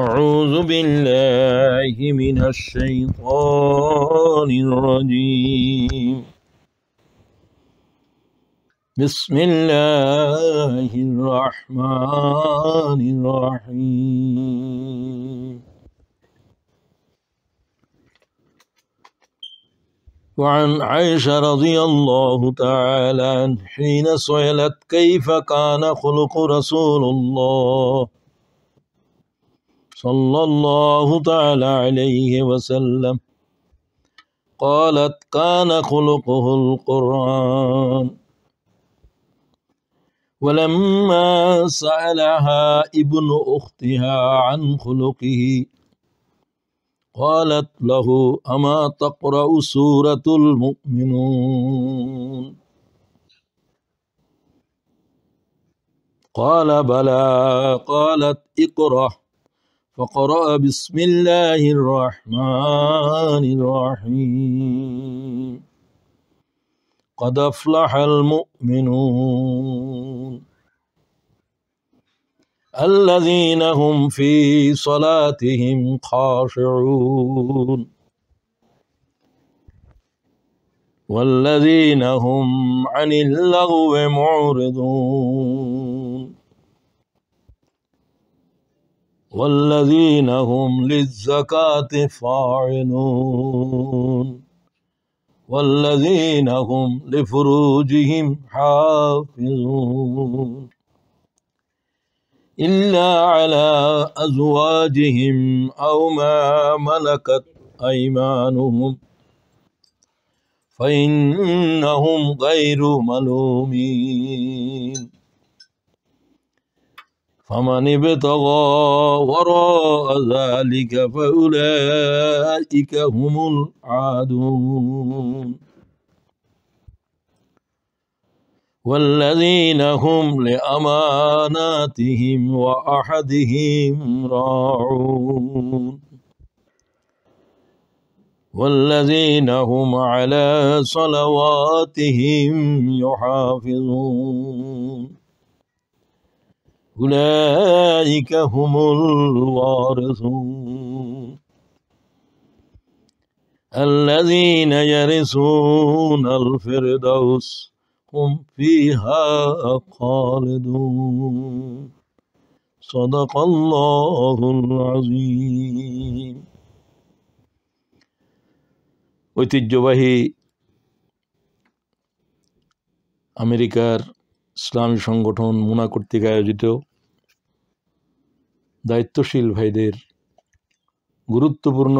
أعوذ بالله من الشيطان الرجيم بسم الله الرحمن الرحيم وعن عائشة رضي الله تعالى عنها حين سئلت كيف كان خلق رسول الله صلى الله تعالى عليه وسلم قالت كان خلقه القرآن ولما سألها ابن أختها عن خلقه قالت له أما تقرأ سورة المؤمنون قال بلى قالت اقرأ فقرأ بسم الله الرحمن الرحيم قد أفلح المؤمنون الذين هم في صلاتهم خاشعون والذين هم عن اللغو معرضون والذين هم للزكاة فاعلون والذين هم لفروجهم حافظون إلا على أزواجهم أو ما ملكت أيمانهم فإنهم غير ملومين فمن ابتغى وراء ذلك فأولئك هم العادون والذين هم لأماناتهم وعهدهم راعون والذين هم على صلواتهم يحافظون أولئك هم الوارثون الذين يرثون الفردوس هم فيها خالدون صدق الله العظيم ঐতিহ্যবাহী আমেরিকার ইসলামী সংগঠন মুনা কর্তৃক আয়োজিত দায়িত্বশীল ভাইদের গুরুত্বপূর্ণ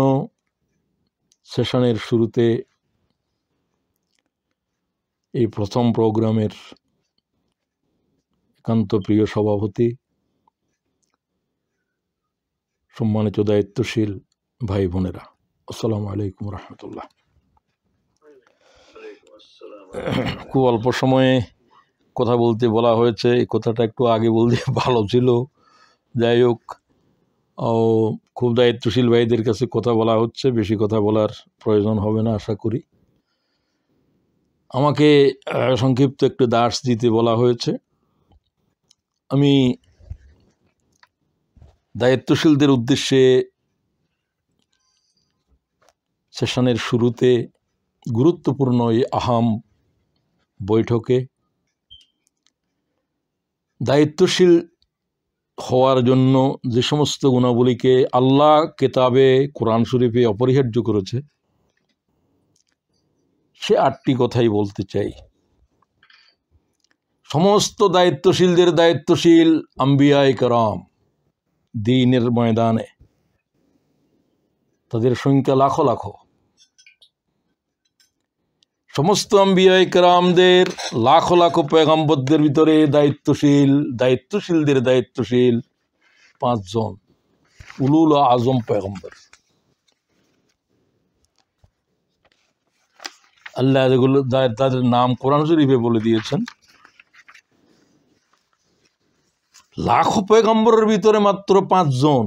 সেশনের শুরুতে এই প্রথম প্রোগ্রামের একান্ত প্রিয় সভাপতি সম্মানিত দায়িত্বশীল ভাই বোনেরা, আসসালামু আলাইকুম রহমতুল্লাহ। খুব অল্প সময়ে কথা বলতে বলা হয়েছে, এই কথাটা একটু আগে বলতে ভালো ছিল। যাই হোক, খুব দায়িত্বশীল ভাইদের কাছে কথা বলা হচ্ছে, বেশি কথা বলার প্রয়োজন হবে না আশা করি। আমাকে সংক্ষিপ্ত একটু দার্স দিতে বলা হয়েছে। আমি দায়িত্বশীলদের উদ্দেশ্যে সেশনের শুরুতে গুরুত্বপূর্ণ এই আহাম বৈঠকে দায়িত্বশীল হওয়ার জন্য যে সমস্ত গুণাবলীকে আল্লাহ কেতাবে কোরআন শরীফে অপরিহার্য করেছে, সে 8টি কথাই বলতে চাই। সমস্ত দায়িত্বশীলদের দায়িত্বশীল আম্বিয়ায়ে কেরাম দ্বীনের ময়দানে, তাদের সংখ্যা লাখো লাখো। সমস্ত আম্বিয়ায়ে কেরামদের লাখো লাখো পয়গম্বরদের ভিতরে দায়িত্বশীলদের দায়িত্বশীল 5 জন উলুল আজম পয়গম্বর। আল্লাহ যেগুলো তাদের নাম কোরআন শরীফে বলে দিয়েছেন। লাখো পয়গম্বরের ভিতরে মাত্র 5 জন।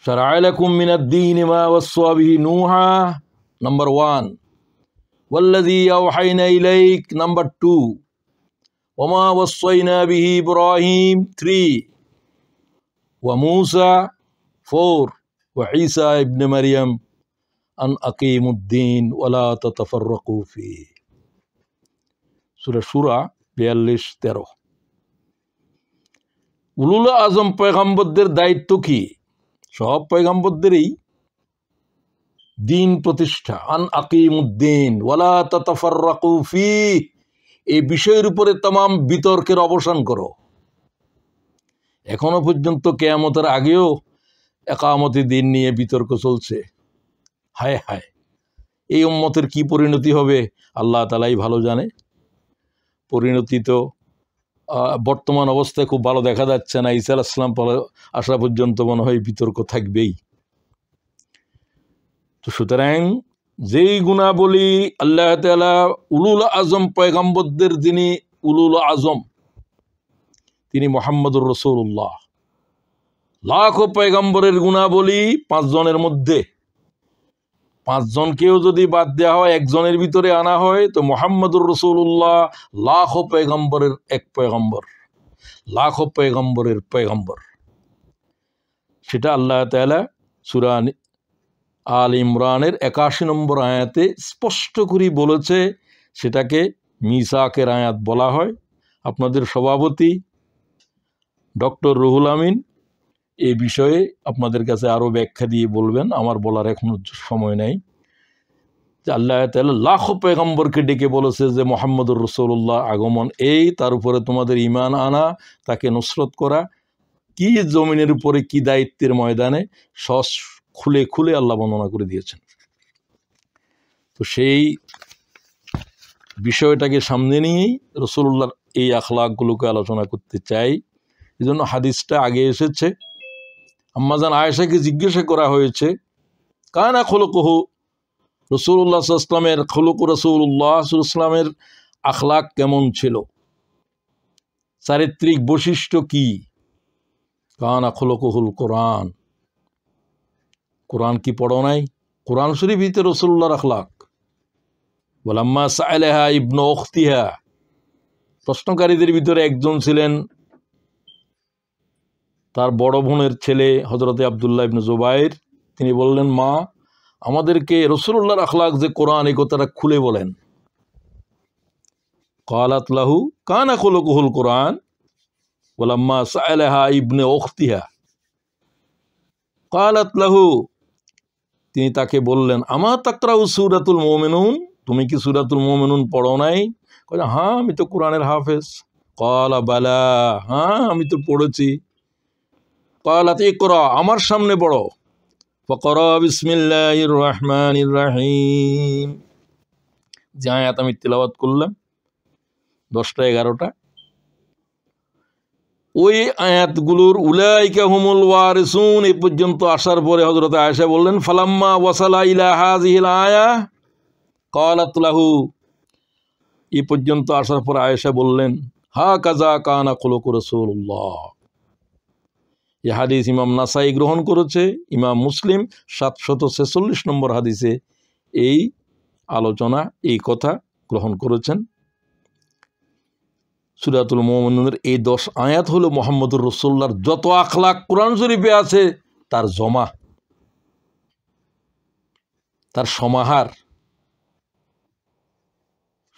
শারা'a লাকুম মিনাদ-দীনি মা ওয়াসসা বিহি নূহা, নাম্বার 1। ওয়াল্লাযী আওহাইনা ইলাইক, নাম্বার 2। ওয়া মা ওয়াসসাইনা বিহি ইব্রাহিম, 3। ওয়া মূসা 4 ওয়া ঈসা ইবনে মারইয়াম আন আকিমুদ্দিন ওয়া লা তাতাফাররাকু ফীহি। সূরা শূরা 42-13। উলুল আজম পয়গম্বরদের দায়িত্ব কি? সব পয়গম্বরদেরই দিন প্রতিষ্ঠা। আন আকিমুদ্দিন ওয়া লা তাতাফাররাকু ফীহি, এই বিষয়ের উপরে तमाम বিতর্কের অবসান করো। এখনো পর্যন্ত কিয়ামতের আগেও একামতি দিন নিয়ে বিতর্ক চলছে। হায় হায়, এই উম্মতের কি পরিণতি হবে আল্লাহ তাআলাই ভালো জানে। পরিণতি তো বর্তমান অবস্থায় খুব ভালো দেখা যাচ্ছে না। ঈসা আলাইহিস সালাম আসা পর্যন্ত মনে হয় বিতর্ক থাকবেই। তো সুতরাং যেই গুণাবলী আল্লাহ তাআলা উলুল আজম পয়গম্বরদের, যিনি উলুল আজম, তিনি মুহাম্মদুর রাসূলুল্লাহ। লাখো পয়গম্বরের গুণাবলী 5 জনের মধ্যে 5 জনকেও যদি বাদ দেওয়া হয়, একজনের ভিতরে আনা হয়, তো মুহাম্মদুর রাসূলুল্লাহ লাখো পয়গম্বরের এক পয়গম্বর, লাখো পয়গম্বরের পয়গম্বর। সেটা আল্লাহ তাআলা সূরা আল ইমরানের 81 নম্বর আয়াতে স্পষ্ট করে বলেছে। সেটাকে মিসাকের আয়াত বলা হয়। আপনাদের সভাপতি ডক্টর রুহুল আমিন এই বিষয়ে আপনাদের কাছে আরও ব্যাখ্যা দিয়ে বলবেন, আমার বলার এখনো সময় নেই। আল্লাহ তাআলা লাখো পয়গম্বরকে ডেকে বলেছে যে মুহাম্মদুর রাসূলুল্লাহ আগমন এই, তার উপরে তোমাদের ঈমান আনা, তাকে নুসরত করা, কি জমিনের উপরে কি দায়িত্বের ময়দানে সস খুলে খুলে আল্লাহ বর্ণনা করে দিয়েছেন। তো সেই বিষয়টাকে সামনে নিয়েই রাসূলুল্লাহর এই আখলাকগুলোকে আলোচনা করতে চাই। এই জন্য হাদিসটা আগে এসেছে। আম্মাজান আয়েশাকে জিজ্ঞাসা করা হয়েছে, কানা খুলুকুহু, রাসূলুল্লাহ সাল্লাল্লাহু আলাইহি ওয়াসাল্লামের খুলুকু, রাসূলুল্লাহ সাল্লাল্লাহু আলাইহি ওয়াসাল্লামের আখলাক কেমন ছিল, চারিত্রিক বৈশিষ্ট্য কি? কানা খুলুকুহুল কোরআন। কোরআন কি পড়ো নাই? কোরআন শরীফে রাসূলুল্লাহর আখলাক। ওয়ালাম্মা সাআলাহা ইবনু উখতিহা, প্রশ্নকারীদের ভিতরে একজন ছিলেন তার বড় বোনের ছেলে হযরতে আব্দুল্লাহ ইবনে জুবাইর। তিনি বললেন, মা, আমাদেরকে রাসূলুল্লাহর আখলাক যে কোরআন, এই কথাটা খুলে বলেন। ক্বালাত লাহু কানা খুলুকুহুল কোরআন ওয়ালাম্মা সাআলাহা ইবনে উখতিহা। ক্বালাত লাহু, তিনি তাকে বললেন, আমা তাকরাউ সূরাতুল মুমিনুন, তুমি কি সূরাতুল মুমিনুন পড়ো নাই? কয়, হ্যাঁ, আমি তো কোরআনের হাফেজ। ক্বালা বালা, হ্যাঁ, আমি তো পড়েছি। ক্বালাত ইকরা, আমার সামনে পড়ো। ফাকরা বিসমিল্লাহির রহমানির রহিম, যে আয়াত আমি তিলাওয়াত করলাম 10টা 11টা, ওই আয়াতগুলোর উলাইকা হুমুল ওয়ারিসুন এই পর্যন্ত আসার পরে হযরত আয়েশা বললেন, ফালাম্মা ওয়াসালা ইলা হাযিহিল আয়া ক্বালাত লাহু, এই পর্যন্ত আসার পর আয়েশা বললেন, হাকাযা কানা খুলুকু রাসূলুল্লাহ। এই হাদিস ইমাম নাসাই গ্রহণ করেছে, ইমাম মুসলিম 746 নম্বর হাদিসে এই আলোচনা, এই কথা গ্রহণ করেছেন। সূরাতুল মুমিনুনের এই 10 আয়াত হলো মুহাম্মদুর রাসূলুল্লাহর যত আখলাক কোরআন শরীফে আছে তার জমা, তার সমাহার।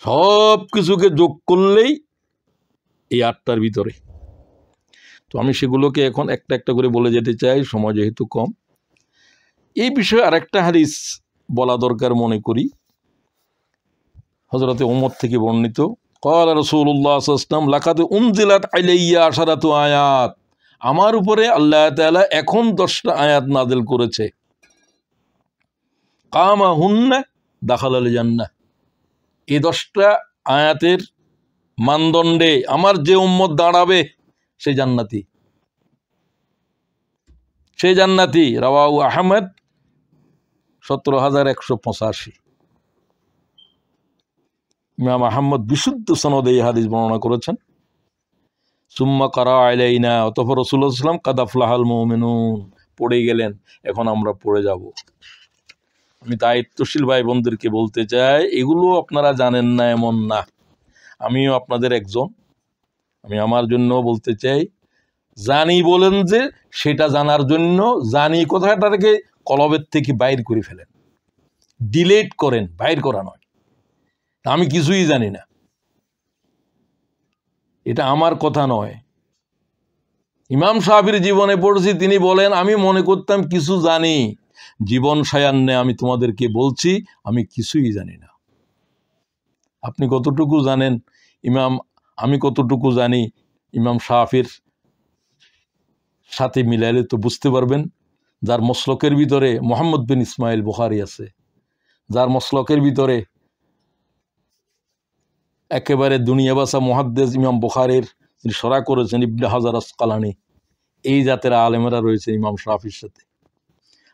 সব কিছুকে যোগ করলেই এই 8টার ভিতরে। তো আমি সেগুলোকে এখন একটা একটা করে বলে যেতে চাই, সময় যেহেতু কম। এই বিষয়ে আরেকটা হাদিস বলা দরকার মনে করি, হযরতে ওমর থেকে বর্ণিত। ক্বালা রাসূলুল্লাহ সাল্লাল্লাহু আলাইহি ওয়াসাল্লাম লাকাদ উনজিলাত আলাইয়া আশারাতু আয়াত, আমার উপরে আল্লাহ তাআলা এখন 10টা আয়াত নাযিল করেছে। কামা হুন্না দাখালাল জান্নাহ, এই 10টা আয়াতের মানদণ্ডে আমার যে উম্মত দাঁড়াবে সে জান্নাতি, সে জান্নাতি। রাওয়াহু আহমদ 17185। ইমাম আহমদ বিশুদ্ধ সনদে এই হাদিস বর্ণনা করেছেন। সুম্মা কারা আলাইনা, অতঃপর রাসূলুল্লাহ সাল্লাল্লাহু আলাইহি ওয়াসাল্লাম কাদ আফলাহাল মুমিনুন পড়ে গেলেন। এখন আমরা পড়ে যাব। আমি দায়িত্বশীল ভাই বোনদেরকে বলতে চাই, এগুলো আপনারা জানেন না এমন না, আমিও আপনাদের একজন। আমি আমার জন্য বলতে চাই, জানি বলেন যে সেটা জানার জন্য জানি কথাটাকে কলবের থেকে বাইর করে ফেলেন, ডিলেট করেন, বাইর করা নয়। আমি কিছুই জানি না, এটা আমার কথা নয়। ইমাম সাহাবীর জীবনে পড়েছি, তিনি বলেন আমি মনে করতাম কিছু জানি, জীবন সায়ান্নে আমি তোমাদেরকে বলছি আমি কিছুই জানি না। আপনি কতটুকু জানেন আমি কতটুকু জানি ইমাম শাফির সাথে মিলাইলে তো বুঝতে পারবেন। যার মসলকের ভিতরে মোহাম্মদ বিন ইসমাইল বুখারী আছে, যার মসলকের ভিতরে একেবারে দুনিয়া বাসা মুহাদ্দিস ইমাম বুখারীর যিনি শরা করেছেন ইবনে হাজার আসকালানি, এই জাতের আলেমেরা রয়েছে ইমাম শাফির সাথে।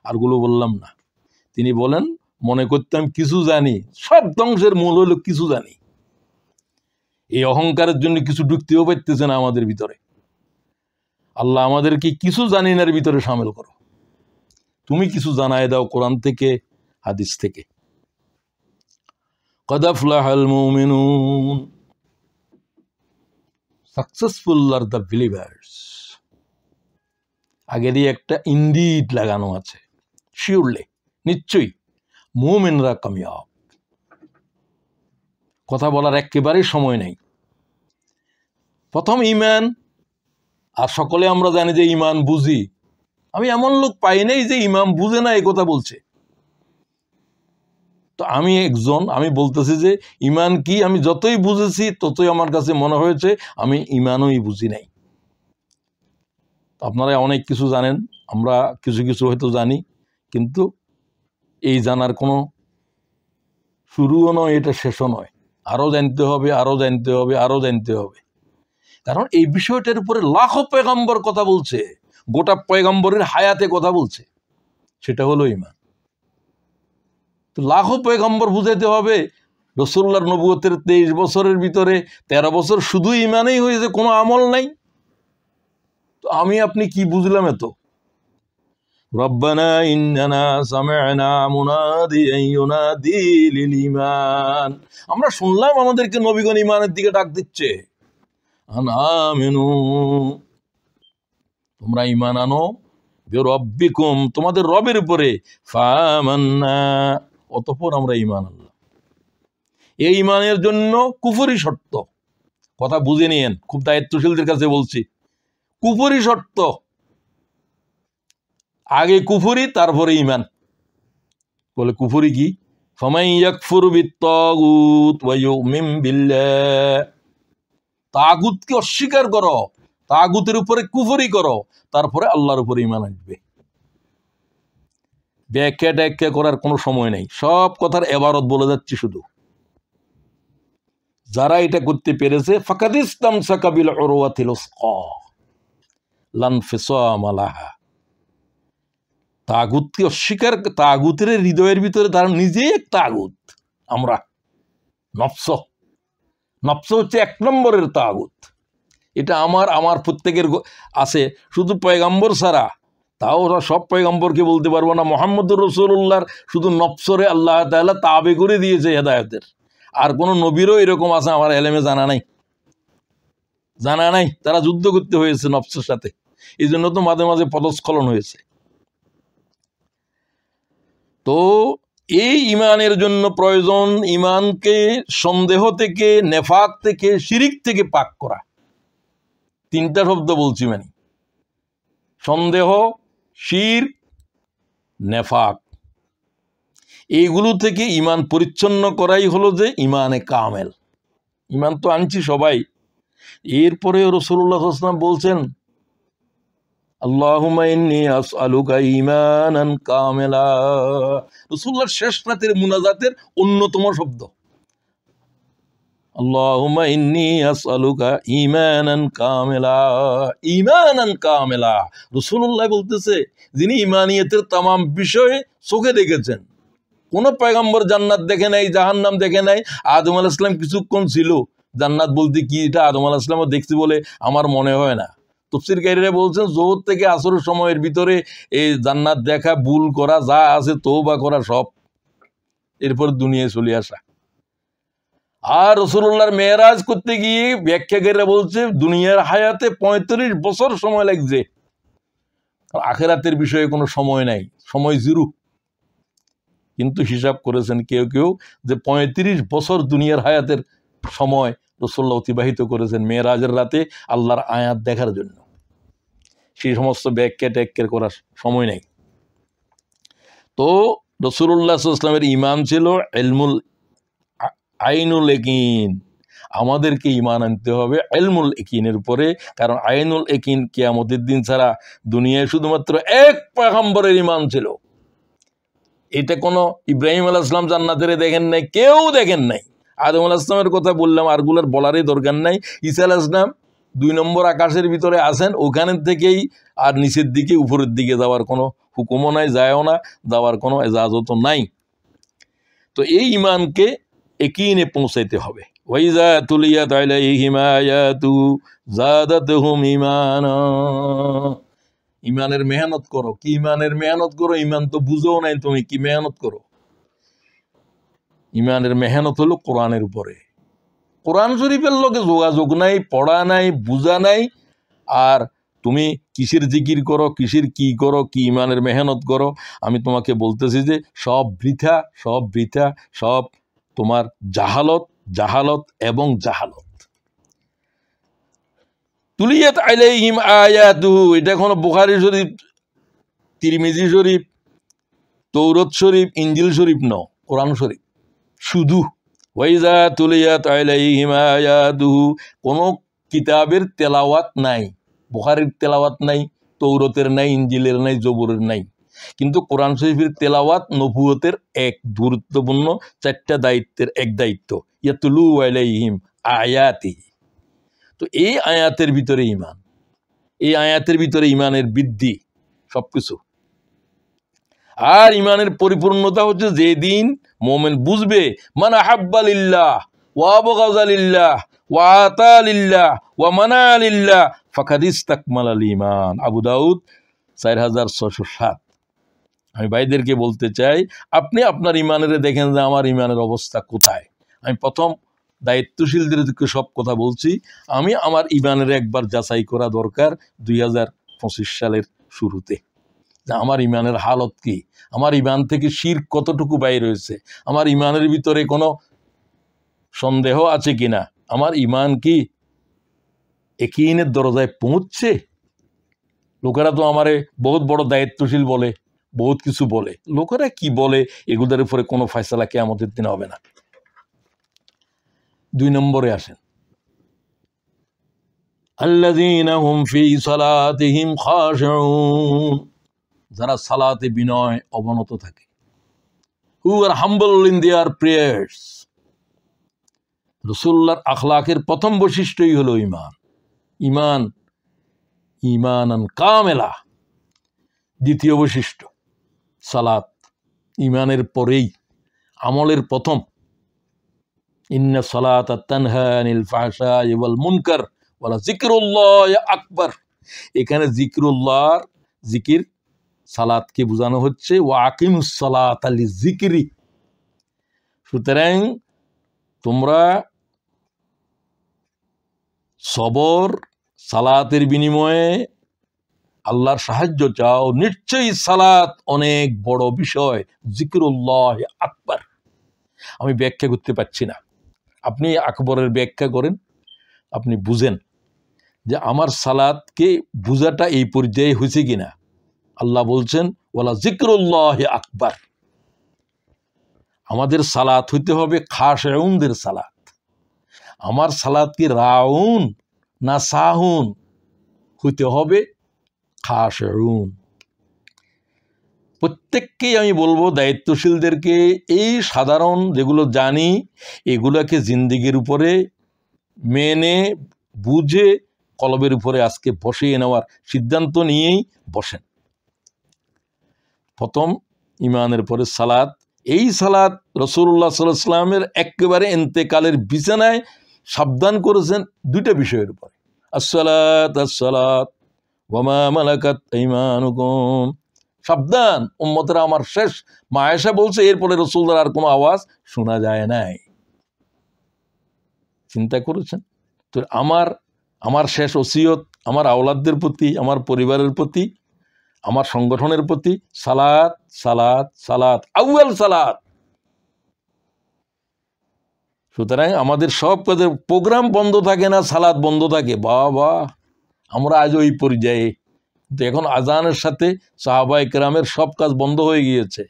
আরগুলো বললাম না। তিনি বলেন মনে করতাম কিছু জানি, সব ধ্বংসের মূল হলো কিছু জানি। এই অহংকারের জন্য কিছু ঢুকতেও পারতেছে না আমাদের ভিতরে। আল্লাহ আমাদেরকে কিছু জানি নার ভিতরে সামিল করো। তুমি কিছু জানায় দাও কোরআন থেকে, হাদিস থেকে। قد أفلح المؤمنون, successful are the believers। আগেরই একটা ইনডিড লাগানো আছে, শিওরলি, নিশ্চয়ই মুমিনরা কামিয়াব। কথা বলার একেবারেই সময় নেই। প্রথম ঈমান, আর সকলে আমরা জানি যে ঈমান বুঝি। আমি এমন লোক পাই নাই যে ঈমান বুঝে না এই কথা বলছে। তো আমি বলতেছি যে ঈমান কি আমি যতই বুঝেছি ততই আমার কাছে মনে হয়েছে আমি ঈমানই বুঝি নাই। আপনারা অনেক কিছু জানেন, আমরা কিছু কিছু হয়তো জানি, কিন্তু এই জানার কোনো শুরুও নয়, এটা শেষও নয়। আরও জানতে হবে, আরও জানতে হবে, আরও জানতে হবে। কারণ এই বিষয়টার উপরে লাখো পয়গম্বর কথা বলছে, গোটা পয়গম্বরের হায়াতে কথা বলছে, সেটা হলো ঈমান। তো লাখো পয়গম্বর বুঝাইতে হবে। রাসূলুল্লাহর নবুয়তের 23 বছরের ভিতরে 13 বছর শুধু ঈমানেই হয়েছে, কোনো আমল নাই। তো আমি আপনি কি বুঝলাম এত? রব্বানা ইন্নানা সামি'না মুনাদিয়ান ইউনাদি লিল ঈমান, আমরা শুনলাম আমাদেরকে নবীগণ ঈমানের দিকে ডাক দিচ্ছে। আমিনু, তোমরা ঈমান আনো, বিরব্বিকুম, তোমাদের রবের উপরে, ফামান্না, অতঃপর আমরা ঈমান আনলাম। এই ঈমানের জন্য কুফরি শর্ত। কথা বুঝে নিয়েন, খুব দায়িত্বশীলদের কাছে বলছি। কুফরি শর্ত, আগে কুফরি তারপরে ঈমান। বলে কুফরি কি? ফামান ইয়াকফুর বিত্তাগুত ওয়া ইউমিন বিল্লাহ, তাগুতকে অস্বীকার করো, তাগুতের উপরে কুফরি করো, তারপরে আল্লাহর উপরে ঈমান আনবে। ব্যাখ্যা ট্যাখ্যা করার কোনো সময় নেই, সব কথার এবারত বলে যাচ্ছি শুধু। যারা এটা করতে পেরেছে, ফাকাদ ইসতামসাকা বিল উরওয়াতিল উসকা লা ইনফিসামা লাহা, তাগুতকে অস্বীকার, তাগুতের হৃদয়ের ভিতরে তারা নিজেই এক তাগুত। আমরা নফস হচ্ছে 1 নম্বরের তাগুত। এটা আমার প্রত্যেকের আছে, শুধু পয়গম্বর ছাড়া। তাও ওরা সব পয়গম্বরকে বলতে পারবো না। মুহাম্মদুর রাসূলুল্লাহর শুধু নফসরে আল্লাহ তাআলা তাবে করে দিয়েছে হেদায়েতের। আর কোন নবীরও এরকম আছে আমার এলেমে জানা নাই। তারা যুদ্ধ করতে হয়েছে নফসের সাথে, এই জন্য তো মাঝে মাঝে পদস্খলন হয়েছে। তো এই ঈমানের জন্য প্রয়োজন ঈমানকে সন্দেহ থেকে, নেফাক থেকে, শিরিক থেকে পাক করা। 3টা শব্দ বলছি, মানে সন্দেহ, শিরক, নেফাক, এইগুলো থেকে ঈমান পরিচ্ছন্ন করাই হলো যে ঈমানে কামেল। ঈমান তো আনছি সবাই। এরপরে রাসূলুল্লাহ সাল্লাল্লাহু আলাইহি ওয়াসাল্লাম বলছেন, আল্লাহুম্মা ইন্নী আসআলুকা ঈমানান কামিলা। রাসূলুল্লাহর শেষ রাতের মুনাজাতের অন্যতম শব্দ, আল্লাহুম্মা ইন্নী আসআলুকা ঈমানান কামিলা, ঈমানান কামিলা। রাসূলুল্লাহ বলতেছে, যিনি ঈমানিয়তের तमाम বিষয়ে চোখে দেখেছেন। কোন পয়গম্বর জান্নাত দেখে নাই, জাহান্নাম দেখে নাই। আদম আলাইহিস সালাম কিছুক্ষণ ছিল, জান্নাত বলতে কি এটা আদম আলাইহিস সালামও দেখছি বলে আমার মনে হয় না। তাফসীরকারীরা বলছেন যোহর থেকে আসরের সময়ের ভিতরে এই জান্নাত দেখা, ভুল করা, যা আছে তওবা করা সব, এরপর দুনিয়ায় চলে আসা। আর রাসূলুল্লাহর মেরাজ করতে গিয়ে ব্যাখ্যাকারীরা বলছে দুনিয়ার হায়াতে 35 বছর সময় লাগছে, আখিরাতের বিষয়ে কোনো সময় নাই, সময় জিরো। কিন্তু হিসাব করেছেন কেউ কেউ যে 35 বছর দুনিয়ার হায়াতের সময় রাসূলুল্লাহ অতিবাহিত করেছেন মেরাজের রাতে আল্লাহর আয়াত দেখার জন্য। সেই সমস্ত ব্যাখ্যা ট্যাখ্যা করার সময় নেই। তো রাসূলুল্লাহ সাল্লাল্লাহু আলাইহি ওয়াসাল্লামের ঈমান ছিল ইলমুল আইনুল ইয়াকিন। আমাদেরকে ঈমান আনতে হবে ইলমুল ইয়াকিনের উপরে, কারণ আইনুল ইয়াকিন কিয়ামতের দিন ছাড়া দুনিয়ায় শুধুমাত্র এক পয়গম্বরের ঈমান ছিল। এটা কোনো ইব্রাহিম আলাইহিস সালাম জান্নাতের দেখেন নাই, কেউ দেখেন নাই। আদম আলাইহিস সালামের কথা বললাম, আরগুলোর বলারই দরকার নাই। ঈসা আলাইহিস সালাম 2 নম্বর আকাশের ভিতরে আছেন, ওখানের থেকেই আর নিচের দিকে উপরের দিকে যাওয়ার কোনো হুকুমও নাই, যায়ও না, যাওয়ার কোনো এজাজতও নাই। তো এই ঈমানকে ইয়াকিনে পৌঁছাইতে হবে। ওয়াইজা তুলিয়াত আলাইহিম আয়াতু যাদাতহুম ঈমানা। ঈমানের মেহনত করো। কি ঈমানের মেহনত করো? ঈমান তো বুঝো নাই তুমি, কি মেহনত করো? ঈমানের মেহনত হলো কোরআনের উপরে। কোরআন শরীফের লগে যোগাযোগ নাই, পড়া নাই, বুঝা নাই, আর তুমি কিসের জিকির করো, কিসের কি করো, কি ঈমানের মেহনত করো? আমি তোমাকে বলতেছি যে সব বৃথা, সব বৃথা, সব তোমার জাহালত, জাহালত এবং জাহালত। তুলিয়াত আলাইহিম আয়াতুহু, এটা কোনো বুখারী শরীফ, তিরমিজি শরীফ, তৌরাত শরীফ, ইনজিল শরীফ ন, কোরআন শরীফ শুধু। ওয়াইজা তুলিয়াত আলাইহিম আয়াতুহু, কোনো কিতাবের তেলাওয়াত নাই, বুখারীর তেলাওয়াত নাই, তৌরাতের নাই, ইনজিলের নাই, জবুরের নাই, কিন্তু কোরআন শরীফের তেলাওয়াত নবুয়তের এক গুরুত্বপূর্ণ 4টা দায়িত্বের এক দায়িত্ব। ইয়াতলু আলাইহিম আয়াতিহি। তো এই আয়াতের ভিতরে ঈমান, এই আয়াতের ভিতরে ঈমানের বৃদ্ধি সবকিছু। আর ঈমানের পরিপূর্ণতা হচ্ছে যেদিন মুমিন বুঝবে মান আহাব্বা লিল্লাহ ওয়া আবগাযা লিল্লাহ ওয়া আতা লিল্লাহ ওয়া মানা লিল্লাহ ফাকাদ ইসতাকমালাল ঈমান। আবু দাউদ 4607। আমি ভাইদেরকে বলতে চাই, আপনি আপনার ঈমানের দেখেন যে আমার ঈমানের অবস্থা কোথায়। আমি প্রথম দায়িত্বশীলদেরকে সব কথা বলছি, আমি আমার ঈমানের একবার যাচাই করা দরকার 2025 সালের শুরুতে, যে আমার ঈমানের হালত কি, আমার ঈমান থেকে শিরক কতটুকু বাইর হয়েছে, আমার ঈমানের ভিতরে কোনো সন্দেহ আছে কিনা, আমার ঈমান কি ইয়াকিনের দরজায় পৌঁছছে। লোকেরা তো আমারে বহুত বড় দায়িত্বশীল বলে, বহুত কিছু বলে, লোকেরা কি বলে এগুলোর উপরে কোনো ফয়সালা কিয়ামতের দিন হবে না। 2 নম্বরে আসেন, আল্লাযীনা হুম ফী সালাতিহিম খাশিউন, যারা সালাতে বিনয় অবনত থাকে। হু আর হাম্বল ইন দেয়ার প্রেয়ার্স। রাসূলুল্লাহর আখলাকের প্রথম বৈশিষ্ট্যই হলো ঈমান। ঈমান ঈমানান কামেলা। দ্বিতীয় বৈশিষ্ট্য সালাত, ঈমানের পরেই আমলের প্রথম। ইন্না সালাতা তানহা আনিল ফাহশাই ওয়াল মুনকার ওয়ালা যিকরুল্লাহি আকবার। এখানে যিকরুল্লাহর জিকির সালাতকে বোঝানো হচ্ছে, ওয়া আকিমুস সালাতা লিযিকরি। সুতরাং তোমরা সবর, সালাতের বিনিময়ে আল্লাহর সাহায্য চাও, নিশ্চয়ই সালাত অনেক বড় বিষয়, যিকরুল্লাহ আকবার। আমি ব্যাখ্যা করতে পারছি না, আপনি আকবরের ব্যাখ্যা করেন, আপনি বুঝেন যে আমার সালাতকে বুঝাটা এই পর্যায়ে হয়েছে কিনা। আল্লাহ বলছেন ওয়ালা যিকরুল্লাহ আকবার। আমাদের সালাত হইতে হবে খাশিউনদের সালাত। আমার সালাত কি রাউন না সাহুন? হইতে হবে খাশিউন। প্রত্যেককেই আমি বলবো, দায়িত্বশীলদেরকে, এই সাধারণ যেগুলো জানি এগুলোকে জিন্দেগির উপরে মেনে বুঝে কলবের উপরে আজকে বসিয়ে নেওয়ার সিদ্ধান্ত নিয়েই বসেন। প্রথম ঈমানের পরে সালাত। এই সালাত রাসূলুল্লাহ সাল্লাল্লাহু আলাইহি ওয়াসাল্লামের একেবারে ইন্তেকালের বিছানায় সাবধান করেছেন 2টা বিষয়ের উপরে, আসসালাত আসসালাত ওয়া মা মালাকাত আইমানুকুম। সাবধান উম্মতেরা আমার শেষ। মা আয়েশা বলছে এরপরে রাসূলুল্লাহর আর কোনো আওয়াজ শোনা যায় নাই। চিন্তা করেছেন? তো আমার শেষ ওসিয়ত আমার আওলাদদের প্রতি, আমার পরিবারের প্রতি, আমার সংগঠনের প্রতি, সালাত সালাত সালাত, আউয়াল সালাত। সুতরাং আমাদের সব কাজের প্রোগ্রাম বন্ধ থাকে না, সালাত বন্ধ থাকে। বাবা, আমরা আজ ওই পর্যায়ে। তো এখন আজানের সাথে সাহাবায়ে কেরামের সব কাজ বন্ধ হয়ে গিয়েছে।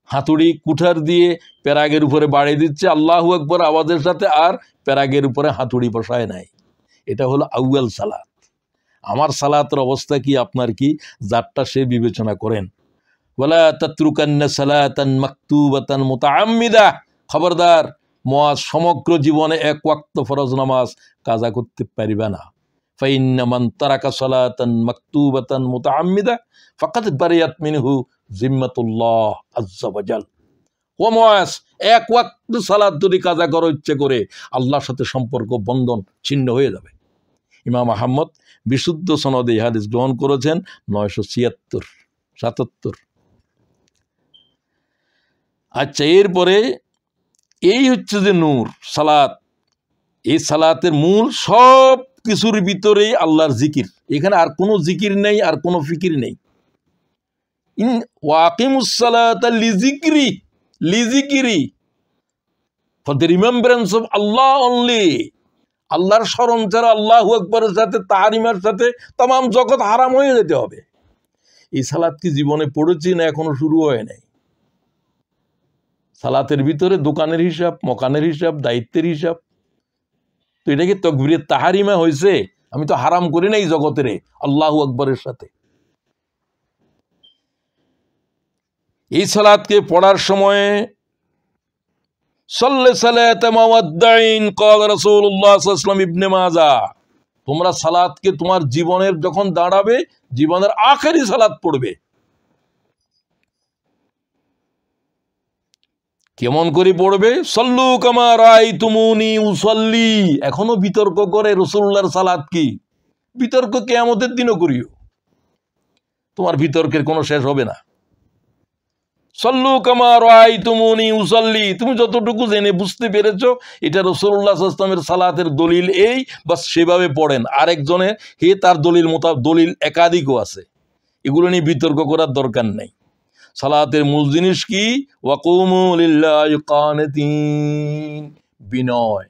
হাতুড়ি কুঠার দিয়ে প্যারাগের উপরে বাড়িয়ে দিচ্ছে আল্লাহু আকবার আওয়াজের সাথে, আর প্যারাগের উপরে হাতুড়ি বসায় নাই। এটা হলো আউয়াল সালাত। আমার সালাতের অবস্থা কি, আপনার কি, যারটা সে বিবেচনা করেন। ওয়ালা তাতরুকান্না সালাতান মাকতুবাতান মুতাআম্মিদা, খবরদার মুআজ সমগ্র জীবনে এক ওয়াক্ত ফরজ নামাজ কাজা করতে পারিবে না। ফাইন্না মান তারাকা সালাতান মাকতুবাতান মুতাআম্মিদা ফাকাদ বারিয়াত মিনহু জিম্মাতুল্লাহ আযজা ওয়া জাল। ও মুআজ, এক ওয়াক্ত সালাত যদি কাজা করার ইচ্ছে করে, আল্লাহর সাথে সম্পর্ক বন্ধন ছিন্ন হয়ে যাবে। ইমাম আহমদ বিশুদ্ধ সনদে এই হাদিস গ্রহণ করেছেন 977। আচ্ছা, এরপরে এই হচ্ছে যে নূর সালাত, এই সালাতের মূল সব কিছুর ভিতরেই আল্লাহর জিকির। এখানে আর কোনো জিকির নেই, আর কোনো ফিকির নেই। ওয়াকিমুস সালাতা লিজিকরি, লিজিকিরি, for the remembrance of Allah only. আল্লাহর স্মরণ ছাড়া, আল্লাহু আকবারের সাথে, তাহারিমার সাথে তামাম জগৎ হারাম হয়ে যেতে হবে। এই সালাত কি জীবনে পড়েছি না এখনো শুরু হয় নাই? সালাতের ভিতরে দোকানের হিসাব, মকানের হিসাব, দায়িত্বের হিসাব। তো এটা কি তাকবীরে তাহারিমা হয়েছে? আমি তো হারাম করি নাই জগতের আল্লাহু আকবারের সাথে। এই সালাতকে পড়ার সময় সাল্লে সালাতা মাওয়াদ্দাইন ক্বাল রাসূলুল্লাহ সাল্লাল্লাহু আলাইহি ওয়াসাল্লাম, ইবনে মাজাহ, তোমরা সালাতকে তোমার জীবনের যখন দাঁড়াবে, জীবনের আখেরি সালাত পড়বে। কেমন করে পড়বে? সল্লু কামা রাআইতুমুনি উসাল্লি। এখনো বিতর্ক করে রাসূলুল্লাহর সালাত কি? বিতর্ক কিয়ামতের দিনও করিও, তোমার বিতর্কের কোনো শেষ হবে না। সল্লু কামা রাআইতুমুনি উসাল্লি, তুমি যতটুকু জেনে বুঝতে পেরেছো এটা রাসূলুল্লাহ সাল্লাল্লাহু আলাইহি ওয়াসাল্লামের সালাতের দলিল এই, বাস সেভাবে পড়েন। আরেকজনের তার দলিল একাধিকও আছে, এগুলো নিয়ে বিতর্ক করার দরকার নেই। সালাতের মূল জিনিস কি? ওয়াকুমু লিল্লাহি কানিতিন, বিনয়।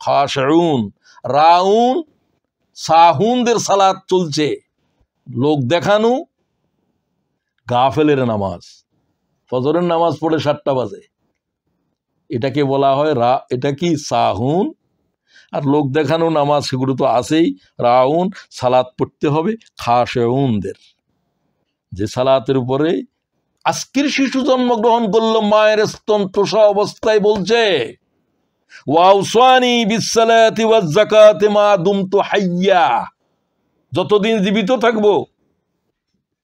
খাশউন, রাউন, সাহুনদের সালাত চলছে, লোক দেখানো, গাফেলের নামাজ। ফজরের নামাজ পড়ে 7টা বাজে, এটাকে বলা হয় এটা কি সাহুন। আর লোক দেখানো নামাজ সেগুলো তো আছেই। রাউন, সালাত পড়তে হবে খাশউনদের, যে সালাতের উপরে আজকের শিশু জন্মগ্রহণ করলো, মায়ের স্তন টোষা অবস্থায় বলছে ওয়াউসানি বিসসালাতি ওয়াজ যাকাতি মা দুমতু হাইয়া, যতদিন জীবিত থাকবো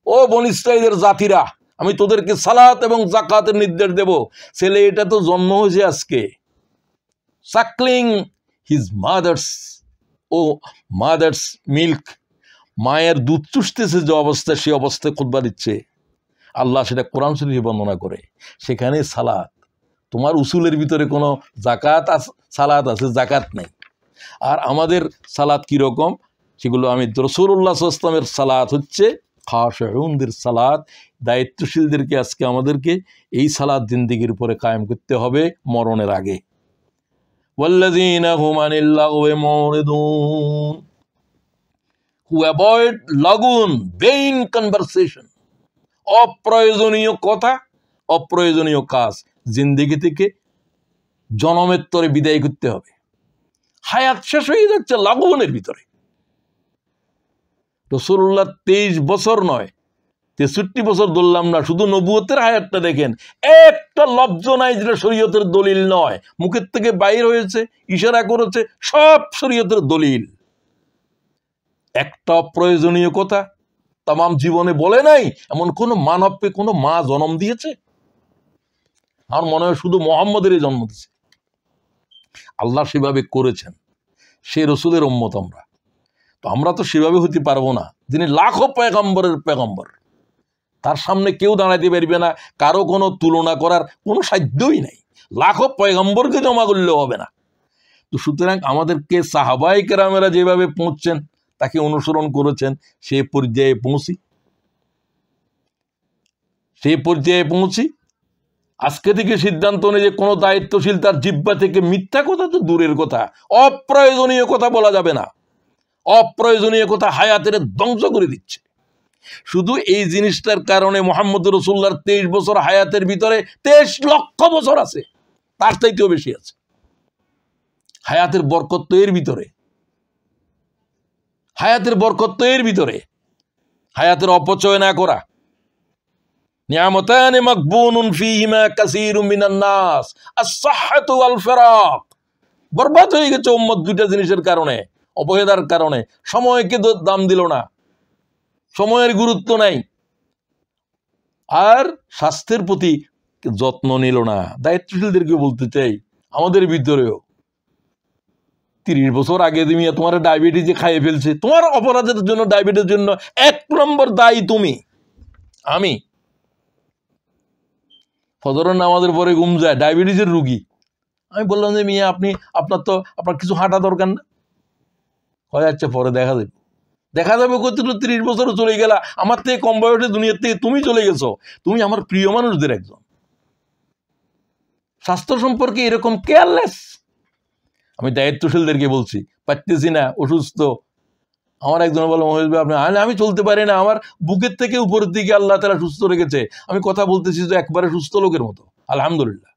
ও বনী ইসরাঈলের জাতিরা, আমি তোদেরকে সালাত এবং যাকাতের নির্দেশ দেব। ছেলে এটা তো জন্ম হয়েছে আজকে, সাকলিং হিজ মাদার্স মিল্ক, মায়ের দুধ চুষতেছে যে অবস্থা, সে অবস্থায় খুতবা দিচ্ছে। আল্লাহ সেটা কোরআন শরীফে বর্ণনা করে। সেখানে সালাত, তোমার উসুলের ভিতরে কোনো যাকাত আছে, সালাত আছে, যাকাত নেই। আর আমাদের সালাত কীরকম সেগুলো আমি, রাসূলুল্লাহ সাল্লাল্লাহু আলাইহি ওয়াসাল্লামের সালাত হচ্ছে খাশউনদের সালাত। দায়িত্বশীলদেরকে আজকে আমাদেরকে এই সালাত জিন্দেগির উপরে কায়েম করতে হবে মরণের আগে। ওয়াল্লাযীনা হুম আনিল লাগওয়ি মুরিদুন, হু অ্যাভয়েড লাগুন, ভেইন কনভারসেশন, অপ্রয়োজনীয় কথা, অপ্রয়োজনীয় কাজ জিন্দেগি থেকে জনমের তরে বিদায় করতে হবে। হায়াত শেষ হয়ে যাচ্ছে লাগুনের ভিতরে। রাসূলুল্লাহ 23 বছর নয় 63 বছর ধরলাম না, শুধু নবুয়তের হায়াতটা দেখেন, একটা লব্জ নাই যেটা শরীয়তের দলিল নয়। মুখের থেকে বাইর হয়েছে, ইশারা করেছে, সব শরীয়তের দলিল। একটা অপ্রয়োজনীয় কথা তামাম জীবনে বলে নাই, এমন কোন মানবকে কোনো মা জন্ম দিয়েছে? আমার মনে হয় শুধু মুহাম্মদেরই জন্ম দিয়েছে। আল্লাহ সেভাবে করেছেন, সে রসুলের উম্মত আমরা। তো আমরা তো সেভাবে হতে পারবো না। যিনি লাখো পয়গম্বরের পয়গম্বর, তার সামনে কেউ দাঁড়াতে পারবে না, কারো কোনো তুলনা করার কোনো সাধ্যই নাই। লাখো পয়গম্বরকে জমা করলেও হবে না। তো সুতরাং আমাদেরকে সাহাবায়ে কেরামেরা যেভাবে পৌঁছছেন, তাকে অনুসরণ করেছেন, সে পর্যায়ে পৌঁছি। আজকে থেকে সিদ্ধান্ত নেই যে কোনো দায়িত্বশীল তার জিহ্বা থেকে মিথ্যা কথা তো দূরের কথা, অপ্রয়োজনীয় কথা বলা যাবে না। অপ্রয়োজনীয় কথা হায়াতের ধ্বংস করে দিচ্ছে। শুধু এই জিনিসটার কারণে মুহাম্মদ রাসূলুল্লাহর 23 বছর হায়াতের ভিতরে 23 লক্ষ বছর আছে, তার চাইতেও বেশি আছে। হায়াতের বরকত তো এর ভিতরে, হায়াতের অপচয় না করা। নিয়ামতান মাকবুনুন ফীহিমা কাসীরুম মিনান নাস আস-সাহহাতু ওয়াল ফিরাক। বরবাদ হয়ে গেছে উম্মত দুইটা জিনিসের কারণে, অবহেলার কারণে। সময়কে দাম দিল না, সময়ের গুরুত্ব নাই, আর স্বাস্থ্যের প্রতি যত্ন নিল না। দায়িত্বশীলদেরকে বলতে চাই, আমাদের ভিতরেও 30 বছর আগে তুমি তোমার ডায়াবেটিস খাইয়ে ফেলছে, তোমার অপরাধের জন্য, ডায়াবেটিসের জন্য 1 নম্বর দায়ী তুমি। আমি ফজরের নামাজের পরে ঘুম যায়, ডায়াবেটিসের রুগী। আমি বললাম যে মিয়া আপনার কিছু হাঁটা দরকার না, হয়ে যাচ্ছে, পরে দেখা যাবে কত 30 বছরও চলে গেলা, আমার থেকে কম বয়সে দুনিয়ার থেকে তুমি চলে গেছো। তুমি আমার প্রিয় মানুষদের একজন, স্বাস্থ্য সম্পর্কে এরকম কেয়ারলেস। আমি দায়িত্বশীলদেরকে বলছি, পারতেছি না, অসুস্থ। আমার একজন বলে মহেশ ভাই আমি চলতে পারি না, আমার বুকের থেকে উপরের দিকে আল্লাহ তাআলা সুস্থ রেখেছে, আমি কথা বলতেছি তো একবারে সুস্থ লোকের মতো, আলহামদুলিল্লাহ।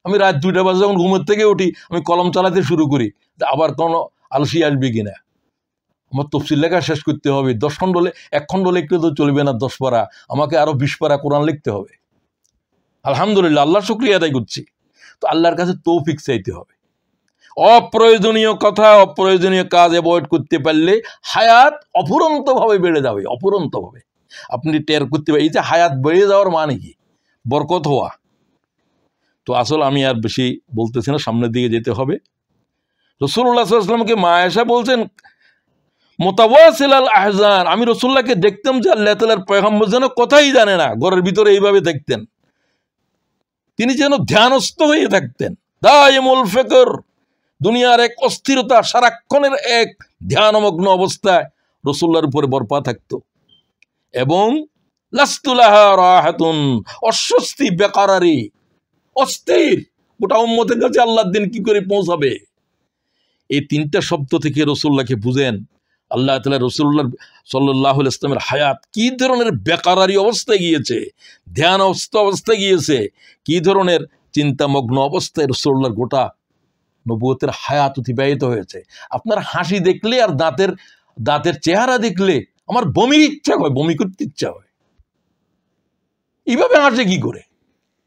আমি রাত 2টা বাজে যখন ঘুমের থেকে উঠি, আমি কলম চালাতে শুরু করি, আবার কোনো আলসি আসবে কিনা, আমার তফসিল লেখা শেষ করতে হবে। 10 খণ্ড হলে 1 খণ্ড লিখলে তো চলবে না, 10 পারা, আমাকে আরো 20 পারা কোরআন লিখতে হবে। আলহামদুলিল্লাহ, আল্লাহর শুকরিয়া আদায় করছি। তো আল্লাহর কাছে তৌফিক চাইতে হবে। অপ্রয়োজনীয় কথা, অপ্রয়োজনীয় কাজ অ্যাভয়েড করতে পারলে হায়াত অফুরন্তভাবে বেড়ে যাবে, অফুরন্তভাবে। আপনি টের করতে পারেন, এই যে হায়াত বেড়ে যাওয়ার মানে কি, বরকত হওয়া। তো আসলে আমি আর বেশি বলতেছি না, সামনের দিকে যেতে হবে। রাসূলুল্লাহ সাল্লাল্লাহু আলাইহি ওয়াসাল্লামকে মা আয়েশা বলছেন, মুতাওয়াসিল আল আহজান, আমি রাসূলুল্লাহকে দেখতাম যে আল্লাহ তাআলার পয়গম্বর যেন কথাই জানে না, ঘরের ভিতরে এইভাবে দেখতেন। তিনি যেন ধ্যানস্থ হয়ে থাকতেন। দায়মুল ফিকর, দুনিয়ার এক অস্থিরতা, সারাক্ষণের এক ধ্যানমগ্ন অবস্থায় রাসূলুল্লাহর উপরে বরপা থাকতো। এবং লাস্তুলাহা রাহাতুন, অস্বস্তি, বেকারারি, অস্থির, গোটা উম্মতের কাছে আল্লাহর দিন কি করে পৌঁছাবে। এই 3টা শব্দ থেকে রাসূলুল্লাহকে বুঝেন আল্লাহ তাআলা রাসূলুল্লাহ সাল্লাল্লাহু আলাইহি ওয়াসাল্লামের হায়াত কি ধরনের বেকারারি অবস্থায় গিয়েছে, ধ্যানস্থ অবস্থায় গিয়েছে, কি ধরনের চিন্তামগ্ন অবস্থায় রাসূলুল্লাহর গোটা নবুয়তের হায়াত অতিবাহিত হয়েছে। আপনার হাসি দেখলে আর দাঁতের চেহারা দেখলে আমার বমির ইচ্ছা হয়, বমি করতে ইচ্ছা হয়। এইভাবে হাসে কি করে,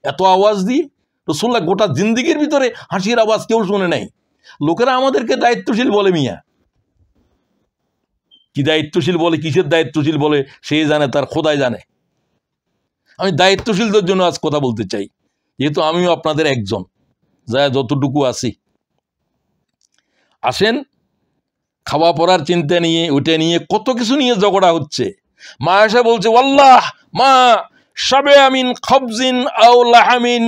এত আওয়াজ দিয়ে? রাসূলুল্লাহ গোটা জিন্দেগির ভিতরে হাসির আওয়াজ কেউ শুনে নাই। লোকেরা আমাদেরকে দায়িত্বশীল বলে, মিয়া কি দায়িত্বশীল বলে, কিসের দায়িত্বশীল বলে সে জানে, তার খোদাই জানে। আমি দায়িত্বশীলদের জন্য আজ কথা বলতে চাই, যেহেতু আমিও আপনাদের একজন, যা যতটুকু আছি। আসেন, খাওয়া পড়ার চিন্তা নিয়ে, ওইটা নিয়ে, কত কিছু নিয়ে ঝগড়া হচ্ছে। মা আয়েশা বলছে, ওয়াল্লাহ মা শাবিআ মিন খাবজিন আও লাহামিন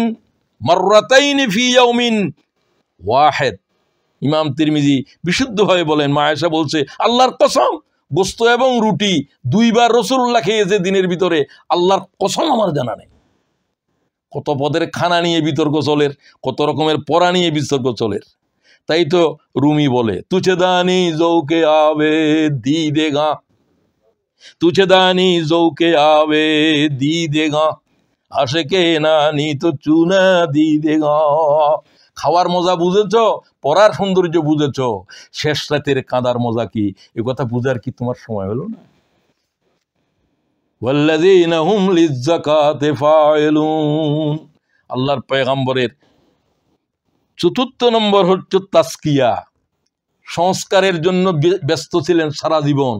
মাররাতাইন ফি ইয়াউমিন ওয়াহিদ। ইমাম তিরমিজি বিশুদ্ধভাবে বলেন, মা আয়েশা বলছে, আল্লাহর কসম, গোস্ত এবং রুটি 2 বার রাসূলুল্লাহ খেয়েছে দিনের ভিতরে, আল্লাহর কসম আমার জানা নেই। কত পদের খানা নিয়ে বিতর্ক চলের, কত রকমের পড়া নিয়ে বিতর্ক চলের। তাই তো রুমি বলে, তুছে দানি জৌকে আবে দি দেগা, তুছে দানি জৌকে আবে দি দেগা, আশেকে নানি তো চুনা দি দেগা। খাওয়ার মজা বুঝেছ, পড়ার সৌন্দর্য বুঝেছ, শেষ রাতের কাঁদার মজা কি, এ কথা বুঝার কি তোমার সময় হলো না? ওয়াল্লাযীনা হুম লিয-যাকাতি ফাইলুন। আল্লাহর পয়গম্বরের 4র্থ নম্বর হচ্ছে তাসকিয়া, সংস্কারের জন্য ব্যস্ত ছিলেন সারা জীবন।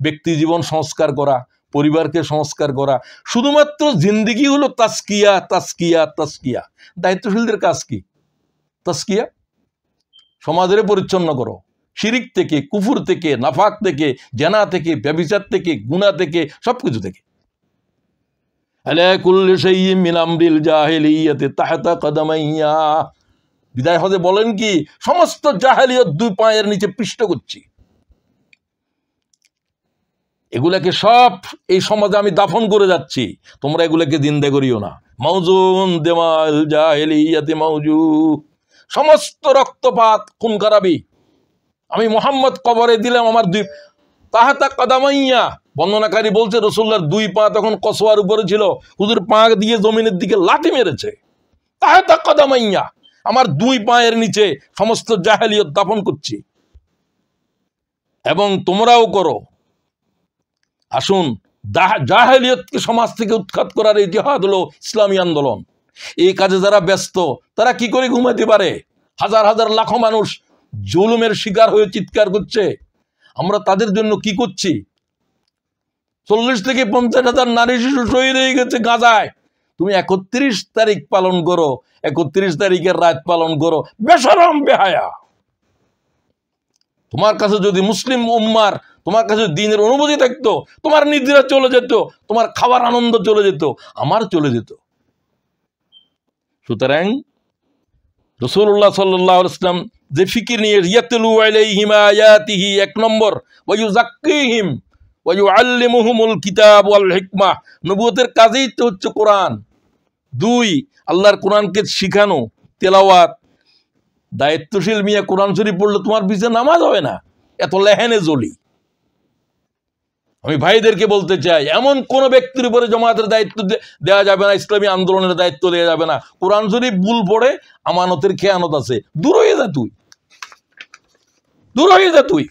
ব্যক্তি জীবন সংস্কার করা, পরিবারকে সংস্কার করা, শুধুমাত্র জিন্দেগি হলো তাসকিয়া, তাসকিয়া, তাসকিয়া। দায়িত্বশীলদের কাজ কি? তাসকিয়া, সমাজের পরিচ্ছন্ন করো, শিরিক থেকে, কুফুর থেকে, নাফাক থেকে, জেনা থেকে, ব্যভিচার থেকে, গুনাহ থেকে, সবকিছু থেকে। আলা কুল্লি শাইইন মিন আমরিল জাহিলিয়াতি তাহতা কদামাইয়া। বিদায় হজে বলেন কি, সমস্ত জাহেলিয়ত দুই পায়ের নিচে পিষ্ট করছি, এগুলাকে সব এই সমাজে আমি দাফন করে যাচ্ছি, তোমরা এগুলাকে জিন্দা করিও না। মাউজুন দেমাল জাহেলিয়াতে মাউজু, সমস্ত রক্তপাত খুন খারাপি আমি মোহাম্মদ কবরে দিলাম আমার দুই তাহাতা কাদামাইয়া। বর্ণনাকারী বলছে রসুল্লাহর দুই পা তখন কসোয়ার উপরে ছিল, হুজুর পা দিয়ে জমিনের দিকে লাঠি মেরেছে। তাহাতা কাদামাইয়া, আমার দুই পায়ের নিচে সমস্ত জাহেলিয়ত দাফন করছি, এবং তোমরাও করো। আসুন, জাহেলিয়তকে সমাজ থেকে উৎখাত করার এই জিহাদ হলো ইসলামী আন্দোলন। এই কাজে যারা ব্যস্ত তারা কি করে ঘুমাতে পারে? হাজার হাজার লাখো মানুষ জুলুমের শিকার হয়ে চিৎকার করছে, আমরা তাদের জন্য কি করছি? 40 থেকে 50,000 নারী শিশু শহীদ হয়ে গেছে গাজায়। তুমি 31 তারিখ পালন করো, 31 তারিখের রাত পালন করো, বেশরম বেহায়া। তোমার কাছে যদি মুসলিম উম্মার, তোমার কাছে দিনের অনুভূতি থাকতো, তোমার নিদ্রা চলে যেত, তোমার খাওয়ার আনন্দ চলে যেত, আমার চলে যেত। সুতরাং রাসূলুল্লাহ সাল্লাল্লাহু আলাইহি ওয়াসাল্লাম যে ফিকির নিয়ে ইয়াতলু আলাইহিম আয়াতিহি, 1 নম্বর ওয়া ইউযাক্কিহিম ওয়া ইউআল্লিমুহুমুল কিতাব ওয়াল হিকমা, নবুয়তের কাজেই তো হচ্ছে কোরআন। 2, আল্লাহর কোরআনকে শিখানো, তেলাওয়াত। দায়িত্বশীল মিয়া কোরআন শরীফ পড়লে তোমার পিছনে নামাজ হবে না, এত লেহেনে জলি। আমি ভাইদেরকে বলতে চাই, এমন কোন ব্যক্তির উপরে জামাতের দায়িত্ব দেওয়া যাবে না, ইসলামী আন্দোলনের দায়িত্ব দেওয়া যাবে না। কোরআন শরীফ ভুল পড়ে আমানতের খেয়ানত আছে, দূর হয়ে যা তুই, দূর হয়ে যা তুই,